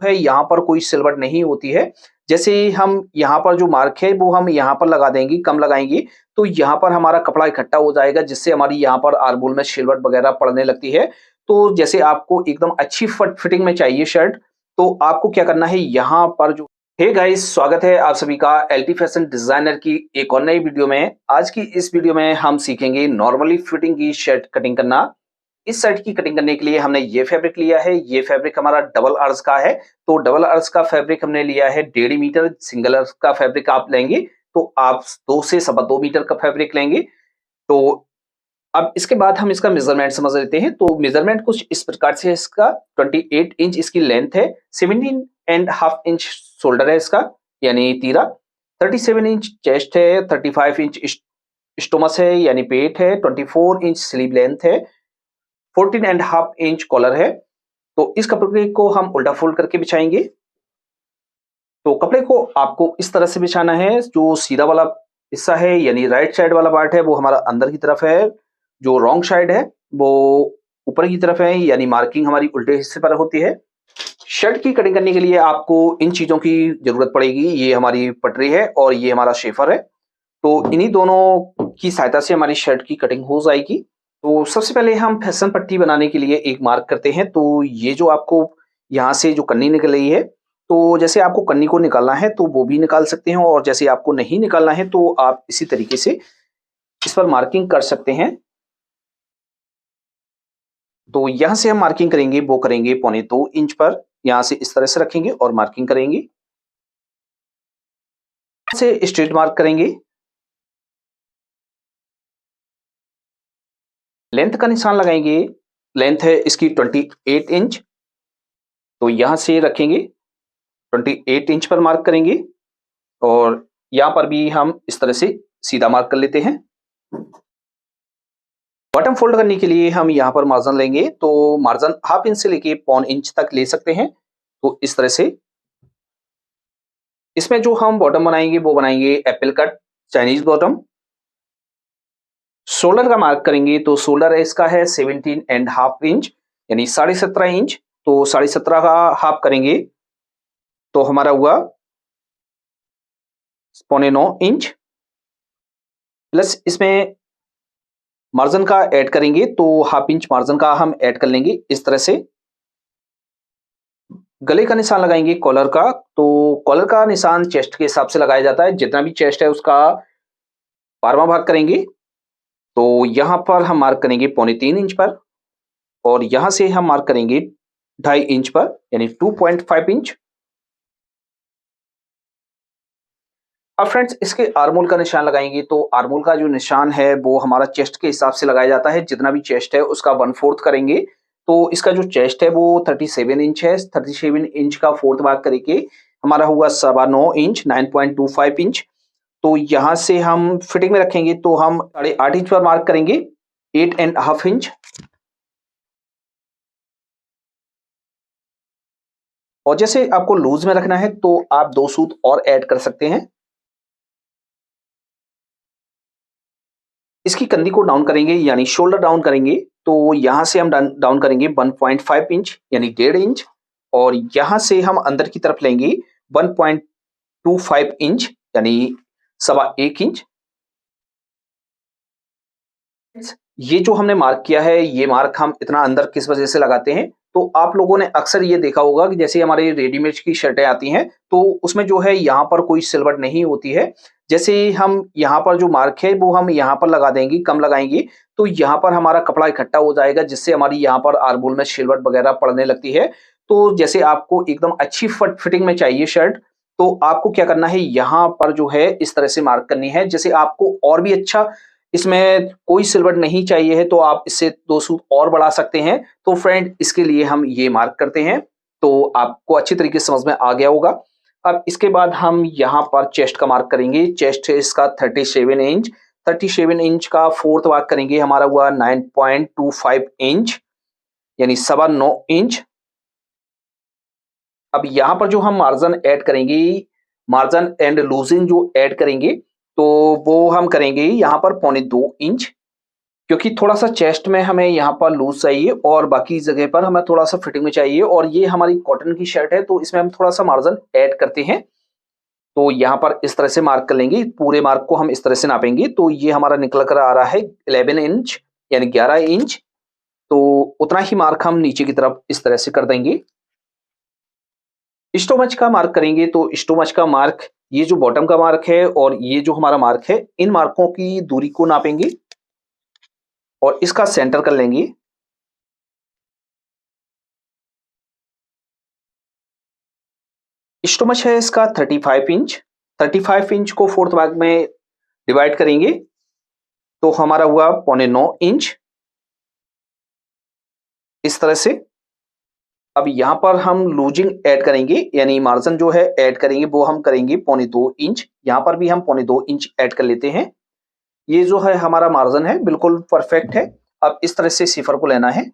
है यहाँ पर कोई सिलवट नहीं होती है। जैसे हम यहाँ पर जो मार्क है वो हम यहाँ पर लगा देंगे, कम लगाएँगे, तो यहाँ पर हमारा कपड़ा इकट्ठा हो जाएगा जिससे हमारी यहाँ पर आर्महोल में सिलवट वगैरह पड़ने लगती है। तो जैसे आपको एकदम अच्छी फिटिंग में चाहिए शर्ट, तो आपको क्या करना है यहाँ पर जो हे गाइस, स्वागत है आप सभी का एलटी फैशन डिजाइनर की एक और नई वीडियो में। आज की इस वीडियो में हम सीखेंगे नॉर्मली फिटिंग की शर्ट कटिंग करना। इस शर्ट की कटिंग करने के लिए हमने ये फैब्रिक लिया है। ये फैब्रिक हमारा डबल अर्ज का है। तो डबल अर्ज का फैब्रिक हमने लिया है 1.5 मीटर। सिंगल अर्ज का फैब्रिक आप लेंगे तो आप 2 से 2.25 मीटर का फैब्रिक लेंगे। तो अब इसके बाद हम इसका मेजरमेंट समझ लेते हैं। तो मेजरमेंट कुछ इस प्रकार से है। इसका 28 इंच इसकी लेंथ है, 17.5 इंच शोल्डर है इसका यानी तीरा, 37 इंच चेस्ट है, 35 इंच स्टोमस है यानी पेट है, 24 इंच स्लीव लेंथ है, 14.5 इंच कॉलर है। तो इस कपड़े को हम उल्टा फोल्ड करके बिछाएंगे। तो कपड़े को आपको इस तरह से बिछाना है। जो सीधा वाला हिस्सा है यानी राइट साइड वाला पार्ट है वो हमारा अंदर की तरफ है, जो रॉन्ग साइड है वो ऊपर की तरफ है यानी मार्किंग हमारी उल्टे हिस्से पर होती है। शर्ट की कटिंग करने के लिए आपको इन चीजों की जरूरत पड़ेगी। ये हमारी पटरी है और ये हमारा शेफर है। तो इन्हीं दोनों की सहायता से हमारी शर्ट की कटिंग हो जाएगी। तो सबसे पहले हम फैशन पट्टी बनाने के लिए एक मार्क करते हैं। तो ये जो आपको यहाँ से जो कन्नी निकल रही है, तो जैसे आपको कन्नी को निकालना है तो वो भी निकाल सकते हैं, और जैसे आपको नहीं निकालना है तो आप इसी तरीके से इस पर मार्किंग कर सकते हैं। तो यहां से हम मार्किंग करेंगे, वो करेंगे 2.25 इंच पर। यहां से इस तरह से रखेंगे और मार्किंग करेंगे, से स्ट्रेट मार्क करेंगे। लेंथ का निशान लगाएंगे। लेंथ है इसकी 28 इंच। तो यहां से रखेंगे, 28 इंच पर मार्क करेंगे, और यहां पर भी हम इस तरह से सीधा मार्क कर लेते हैं। बॉटम फोल्ड करने के लिए हम यहाँ पर मार्जिन लेंगे। तो मार्जिन 1/2 इंच से लेके 1.25 इंच तक ले सकते हैं। तो इस तरह से इसमें जो हम बॉटम बनाएंगे वो बनाएंगे Apple cut Chinese bottom. Shoulder का मार्क करेंगे। तो शोल्डर है इसका है 17.5 इंच यानी 17.5 इंच। तो 17.5 का हाफ करेंगे तो हमारा हुआ 9.25 इंच। प्लस इसमें मार्जिन का ऐड करेंगे तो 1/2 इंच मार्जिन का हम ऐड कर लेंगे इस तरह से। गले का निशान लगाएंगे कॉलर का। तो कॉलर का निशान चेस्ट के हिसाब से लगाया जाता है। जितना भी चेस्ट है उसका 12वां भाग करेंगे। तो यहां पर हम मार्क करेंगे 3.25 इंच पर, और यहां से हम मार्क करेंगे 2.5 इंच पर यानी 2.5 इंच। अब फ्रेंड्स इसके आर्मोल का निशान लगाएंगे। तो आर्मोल का जो निशान है वो हमारा चेस्ट के हिसाब से लगाया जाता है। जितना भी चेस्ट है उसका 1/4 करेंगे। तो इसका जो चेस्ट है वो 37 इंच है। 37 इंच का 4th भाग करके हमारा हुआ 9.25 इंच, 9.25 इंच। तो यहाँ से हम फिटिंग में रखेंगे तो हम 8.5 इंच पर मार्क करेंगे, 8.5 इंच। और जैसे आपको लूज में रखना है तो आप 2 सूत और ऐड कर सकते हैं। इसकी कंधी को डाउन करेंगे यानी शोल्डर डाउन करेंगे। तो यहां से हम डाउन करेंगे 1.5 इंच यानी 1.5 इंच, और यहां से हम अंदर की तरफ लेंगे 1.25 इंच यानी 1.25 इंच। ये जो हमने मार्क किया है, ये मार्क हम इतना अंदर किस वजह से लगाते हैं? तो आप लोगों ने अक्सर ये देखा होगा कि जैसे हमारे रेडीमेड की शर्टें आती हैं तो उसमें जो है यहाँ पर कोई सिलवट नहीं होती है। जैसे हम यहाँ पर जो मार्क है वो हम यहाँ पर लगा देंगे, कम लगाएंगे, तो यहाँ पर हमारा कपड़ा इकट्ठा हो जाएगा जिससे हमारी यहाँ पर आर्महोल में सिलवट वगैरह पड़ने लगती है। तो जैसे आपको एकदम अच्छी फिटिंग में चाहिए शर्ट, तो आपको क्या करना है, यहाँ पर जो है इस तरह से मार्क करनी है। जैसे आपको और भी अच्छा इसमें कोई सिलवट नहीं चाहिए है तो आप इससे 2 सूत और बढ़ा सकते हैं। तो फ्रेंड इसके लिए हम ये मार्क करते हैं। तो आपको अच्छी तरीके से समझ में आ गया होगा। अब इसके बाद हम यहाँ पर चेस्ट का मार्क करेंगे। चेस्ट है इसका 37 इंच। 37 इंच का 4th भाग करेंगे, हमारा हुआ 9.25 इंच यानी 9.25 इंच। अब यहाँ पर जो हम मार्जिन ऐड करेंगे, मार्जिन एंड लूजिंग जो ऐड करेंगे, तो वो हम करेंगे यहाँ पर 2.25 इंच। क्योंकि थोड़ा-सा चेस्ट में हमें यहाँ पर लूज़ चाहिए और बाकी जगह पर हमें थोड़ा-सा फिटिंग में चाहिए और ये हमारी कॉटन की शर्ट है, तो इसमें हम थोड़ा-सा मार्जिन ऐड करते हैं। तो यहाँ पर इस तरह से मार्क कर लेंगे, पूरे मार्क को हम इस तरह से नापेंगे, तो ये हमारा निकल कर आ रहा है 11 इंच यानी 11 इंच। तो उतना ही मार्क हम नीचे की तरफ इस तरह से कर देंगे। स्टोमच का मार्क करेंगे तो स्टोमच का मार्क, ये जो बॉटम का मार्क है और ये जो हमारा मार्क है, इन मार्कों की दूरी को नापेंगे और इसका सेंटर कर लेंगे। स्टोमच है इसका 35 इंच। 35 इंच को फोर्थ भाग में डिवाइड करेंगे तो हमारा हुआ 9.25 इंच, इस तरह से। अब यहाँ पर हम लूजिंग ऐड करेंगे, यानी मार्जिन जो है ऐड करेंगे, वो हम करेंगे 2.25 इंच। यहाँ पर भी हम 2.25 इंच ऐड कर लेते हैं। ये जो है हमारा मार्जिन है बिल्कुल परफेक्ट है। अब इस तरह से सिफर को लेना है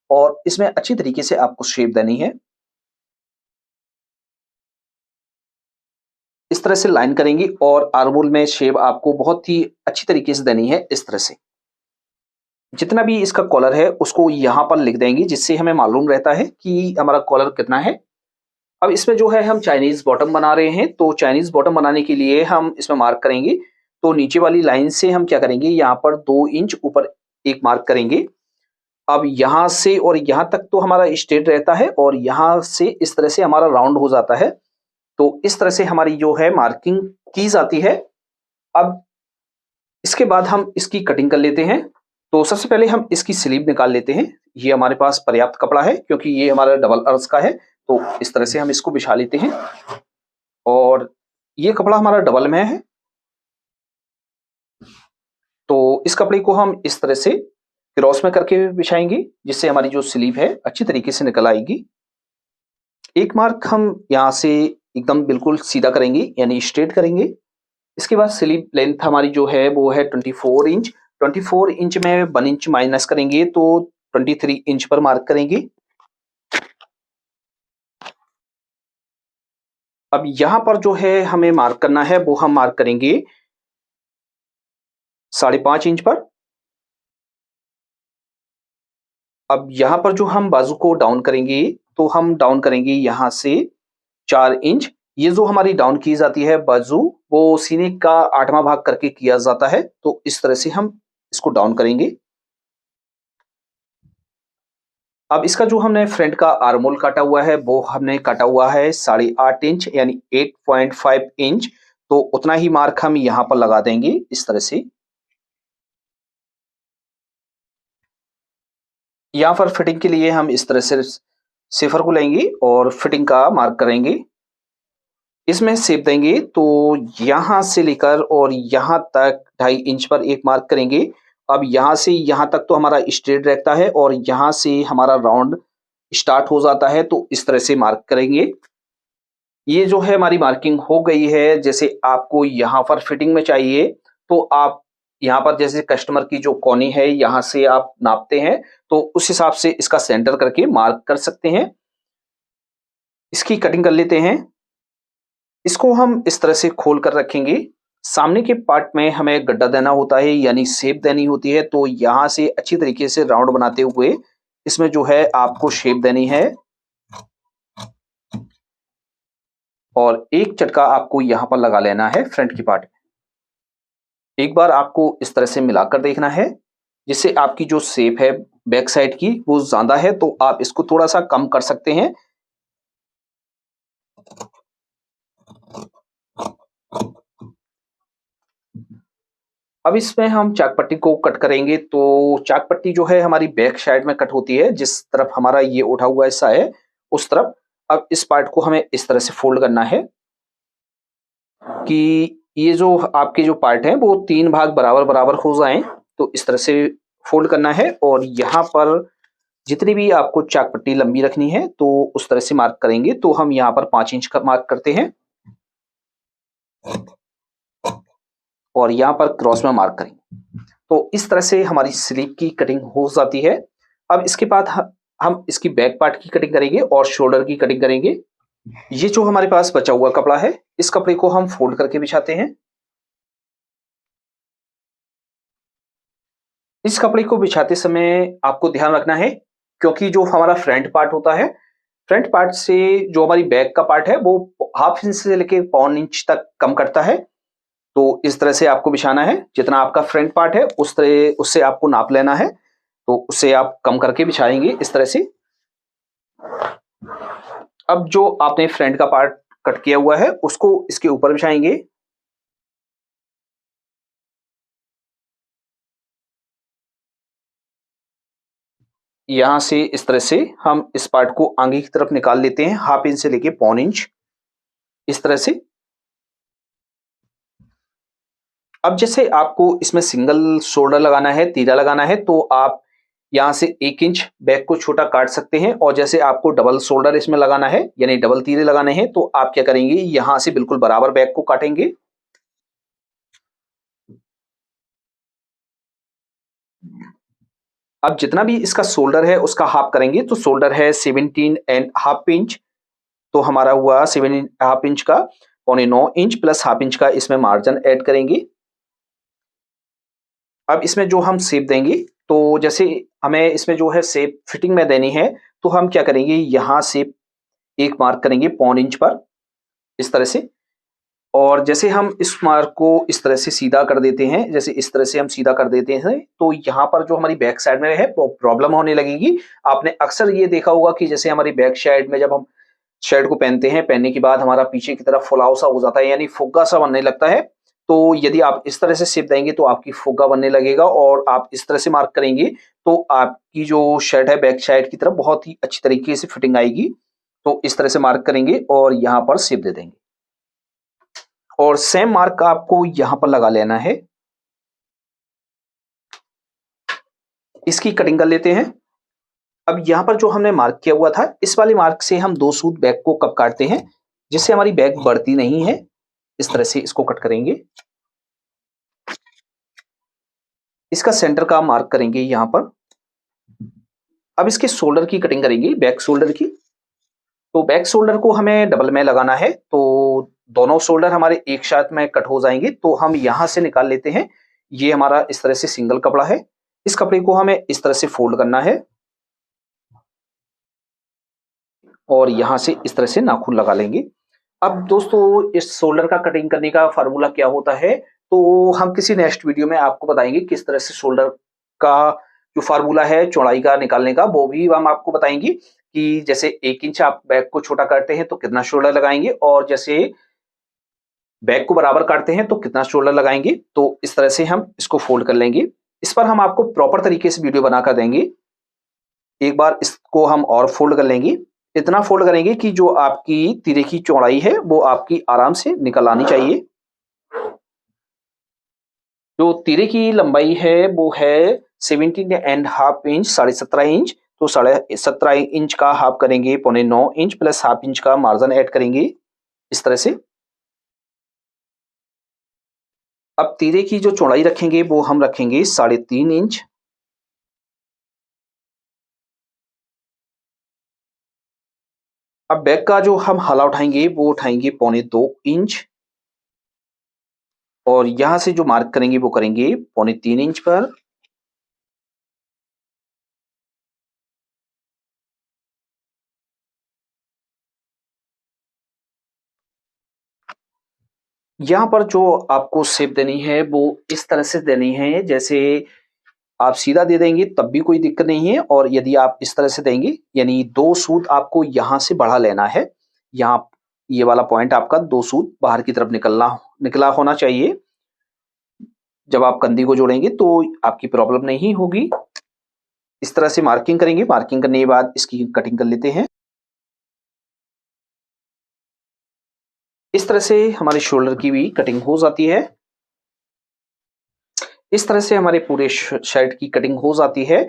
और इसमें अच्छी तरीके से आपको शेप देनी है। इस तरह से लाइन करेंगे और आर्महोल में शेप आपको बहुत ही अच्छी तरीके से देनी है, इस तरह से। जितना भी इसका कॉलर है उसको यहाँ पर लिख देंगे, जिससे हमें मालूम रहता है कि हमारा कॉलर कितना है। अब इसमें जो है हम चाइनीज बॉटम बना रहे हैं, तो चाइनीज बॉटम बनाने के लिए हम इसमें मार्क करेंगे। तो नीचे वाली लाइन से हम क्या करेंगे, यहाँ पर 2 इंच ऊपर एक मार्क करेंगे। अब यहाँ से और यहाँ तक तो हमारा स्ट्रेट रहता है और यहाँ से इस तरह से हमारा राउंड हो जाता है। तो इस तरह से हमारी जो है मार्किंग की जाती है। अब इसके बाद हम इसकी कटिंग कर लेते हैं। तो सबसे पहले हम इसकी स्लीव निकाल लेते हैं। ये हमारे पास पर्याप्त कपड़ा है क्योंकि ये हमारा डबल अर्ज का है। तो इस तरह से हम इसको बिछा लेते हैं और ये कपड़ा हमारा डबल में है। तो इस कपड़े को हम इस तरह से क्रॉस में करके बिछाएंगे, जिससे हमारी जो स्लीव है अच्छी तरीके से निकल आएगी। एक मार्क हम यहाँ से एकदम बिल्कुल सीधा करेंगे, यानी स्ट्रेट करेंगे। इसके बाद स्लीव लेंथ हमारी जो है वो है 24 इंच। 24 इंच में 1 इंच माइनस करेंगे तो 23 इंच पर मार्क करेंगे। अब यहाँ पर जो है हमें मार्क करना है वो हम मार्क करेंगे 5.5 इंच पर। अब यहाँ पर जो हम बाजू को डाउन करेंगे तो हम डाउन करेंगे यहाँ से 4 इंच। ये जो हमारी डाउन की जाती है बाजू, वो सीने का 8वां भाग करके किया जाता है। तो इस तरह से हम इसको डाउन करेंगे। अब इसका जो हमने फ्रंट का आर्मोल काटा हुआ है वो हमने काटा हुआ है 8.5 इंच यानी 8.5 इंच। तो उतना ही मार्क हम यहाँ पर लगा देंगे, इस तरह से। यहाँ पर फिटिंग के लिए हम इस तरह से सिफर को लेंगे और फिटिंग का मार्क करेंगे। इसमें शेप देंगे तो यहाँ से लेकर और यहाँ तक 2.5 इंच पर एक मार्क करेंगे। अब यहाँ से यहाँ तक तो हमारा स्ट्रेट रहता है और यहाँ से हमारा राउंड स्टार्ट हो जाता है। तो इस तरह से मार्क करेंगे। ये जो है हमारी मार्किंग हो गई है। जैसे आपको यहाँ पर फिटिंग में चाहिए तो आप यहाँ पर जैसे कस्टमर की जो कोनी है यहाँ से आप नापते हैं, तो उस हिसाब से इसका सेंटर करके मार्क कर सकते हैं। इसकी कटिंग कर लेते हैं। इसको हम इस तरह से खोल कर रखेंगे। सामने के पार्ट में हमें गड्ढा देना होता है, यानी शेप देनी होती है। तो यहाँ से अच्छी तरीके से राउंड बनाते हुए इसमें जो है आपको शेप देनी है और एक चटका आपको यहाँ पर लगा लेना है फ्रंट की पार्ट में। एक बार आपको इस तरह से मिलाकर देखना है, जिससे आपकी जो शेप है बैक साइड की वो ज्यादा है, तो आप इसको थोड़ा सा कम कर सकते हैं। अब इसमें हम चाक पट्टी को कट करेंगे। तो चाक पट्टी जो है हमारी बैक साइड में कट होती है, जिस तरफ हमारा ये उठा हुआ हिस्सा है उस तरफ। अब इस पार्ट को हमें इस तरह से फोल्ड करना है कि ये जो आपके जो पार्ट हैं वो 3 भाग बराबर बराबर हो जाएं। तो इस तरह से फोल्ड करना है और यहाँ पर जितनी भी आपको चाक पट्टी लंबी रखनी है तो उस तरह से मार्क करेंगे। तो हम यहाँ पर 5 इंच का मार्क करते हैं और यहाँ पर क्रॉस में मार्क करेंगे। तो इस तरह से हमारी स्लीव की कटिंग हो जाती है। अब इसके बाद हम इसकी बैक पार्ट की कटिंग करेंगे और शोल्डर की कटिंग करेंगे। ये जो हमारे पास बचा हुआ कपड़ा है, इस कपड़े को हम फोल्ड करके बिछाते हैं। इस कपड़े को बिछाते समय आपको ध्यान रखना है, क्योंकि जो हमारा फ्रंट पार्ट होता है, फ्रंट पार्ट से जो हमारी बैक का पार्ट है वो हाफ इंच से लेके पौन इंच तक कम करता है। तो इस तरह से आपको बिछाना है, जितना आपका फ्रंट पार्ट है उस तरह उससे आपको नाप लेना है, तो उससे आप कम करके बिछाएंगे इस तरह से। अब जो आपने फ्रंट का पार्ट कट किया हुआ है उसको इसके ऊपर बिछाएंगे। यहां से इस तरह से हम इस पार्ट को आगे की तरफ निकाल लेते हैं, हाफ इंच से लेके पौन इंच इस तरह से। अब जैसे आपको इसमें सिंगल शोल्डर लगाना है, तीरा लगाना है, तो आप यहाँ से 1 इंच बैक को छोटा काट सकते हैं। और जैसे आपको डबल शोल्डर इसमें लगाना है, यानी डबल तीरे लगाने हैं, तो आप क्या करेंगे, यहाँ से बिल्कुल बराबर बैक को काटेंगे। अब जितना भी इसका शोल्डर है उसका हाफ करेंगे, तो शोल्डर है 17 एंड हाफ इंच, तो हमारा हुआ 7 हाफ इंच का 8.9 इंच प्लस हाफ इंच का इसमें मार्जिन ऐड करेंगे। अब इसमें जो हम शेप देंगे, तो जैसे हमें इसमें जो है शेप फिटिंग में देनी है, तो हम क्या करेंगे, यहाँ से एक मार्क करेंगे पौन इंच पर इस तरह से। और जैसे हम इस मार्क को इस तरह से सीधा कर देते हैं, जैसे इस तरह से हम सीधा कर देते हैं, तो यहाँ पर जो हमारी बैक साइड में है वो प्रॉब्लम होने लगेगी। आपने अक्सर ये देखा होगा कि जैसे हमारी बैक साइड में जब हम शर्ट को पहनते हैं, पहनने के बाद हमारा पीछे की तरफ फुलाव सा हो जाता है, यानी फुग्गा सा बनने लगता है। तो यदि आप इस तरह से शेप देंगे तो आपकी फुग्गा बनने लगेगा, और आप इस तरह से मार्क करेंगे तो आपकी जो शर्ट है बैक साइड की तरफ बहुत ही अच्छी तरीके से फिटिंग आएगी। तो इस तरह से मार्क करेंगे और यहाँ पर शेप दे देंगे, और सेम मार्क आपको यहाँ पर लगा लेना है। इसकी कटिंग कर लेते हैं। अब यहाँ पर जो हमने मार्क किया हुआ था, इस वाले मार्क से हम 2 सूत बैक को कब काटते हैं, जिससे हमारी बैक बढ़ती नहीं है। इस तरह से इसको कट करेंगे। इसका सेंटर का मार्क करेंगे यहाँ पर। अब इसके शोल्डर की कटिंग करेंगे, बैक शोल्डर की। तो बैक शोल्डर को हमें डबल में लगाना है, तो दोनों शोल्डर हमारे एक साथ में कट हो जाएंगे, तो हम यहां से निकाल लेते हैं। ये हमारा इस तरह से सिंगल कपड़ा है, इस कपड़े को हमें इस तरह से फोल्ड करना है, और यहां से इस तरह से नाखून लगा लेंगे। अब दोस्तों, इस शोल्डर का कटिंग करने का फार्मूला क्या होता है, तो हम किसी नेक्स्ट वीडियो में आपको बताएंगे किस तरह से शोल्डर का जो फार्मूला है चौड़ाई का निकालने का, वो भी हम आपको बताएंगे कि जैसे 1 इंच आप बैक को छोटा काटते हैं तो कितना शोल्डर लगाएंगे, और जैसे बैक को बराबर काटते हैं तो कितना शोल्डर लगाएंगे। तो इस तरह से हम इसको फोल्ड कर लेंगे। इस पर हम आपको प्रॉपर तरीके से वीडियो बनाकर देंगे। एक बार इसको हम और फोल्ड कर लेंगे। इतना फोल्ड करेंगे कि जो आपकी तीरे की चौड़ाई है वो आपकी आराम से निकल आनी चाहिए। जो तीरे की लंबाई है वो है 17 एंड हाफ इंच, 17.5 इंच। तो 17.5 इंच का हाफ करेंगे 8.9 इंच प्लस हाफ इंच का मार्जिन ऐड करेंगे इस तरह से। अब तीरे की जो चौड़ाई रखेंगे वो हम रखेंगे 3.5 इंच। अब बैक का जो हम हला उठाएंगे वो उठाएंगे 2.25 इंच, और यहां से जो मार्क करेंगे वो करेंगे 3.25 इंच पर। यहाँ पर जो आपको शेप देनी है वो इस तरह से देनी है, जैसे आप सीधा दे देंगे तब भी कोई दिक्कत नहीं है, और यदि आप इस तरह से देंगे, यानी 2 सूत आपको यहाँ से बढ़ा लेना है। यहाँ ये वाला पॉइंट आपका 2 सूत बाहर की तरफ निकला होना चाहिए। जब आप कंधी को जोड़ेंगे तो आपकी प्रॉब्लम नहीं होगी। इस तरह से मार्किंग करेंगे। मार्किंग करने के बाद इसकी कटिंग कर लेते हैं। इस तरह से हमारे शोल्डर की भी कटिंग हो जाती है। इस तरह से हमारे पूरे शर्ट की कटिंग हो जाती है।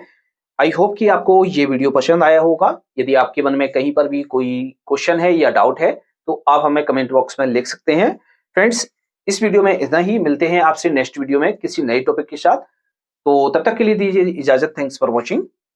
आई होप कि आपको ये वीडियो पसंद आया होगा। यदि आपके मन में कहीं पर भी कोई क्वेश्चन है या डाउट है तो आप हमें कमेंट बॉक्स में लिख सकते हैं। फ्रेंड्स, इस वीडियो में इतना ही। मिलते हैं आपसे नेक्स्ट वीडियो में किसी नए टॉपिक के साथ। तो तब तक के लिए दीजिए इजाजत। Thanks for watching.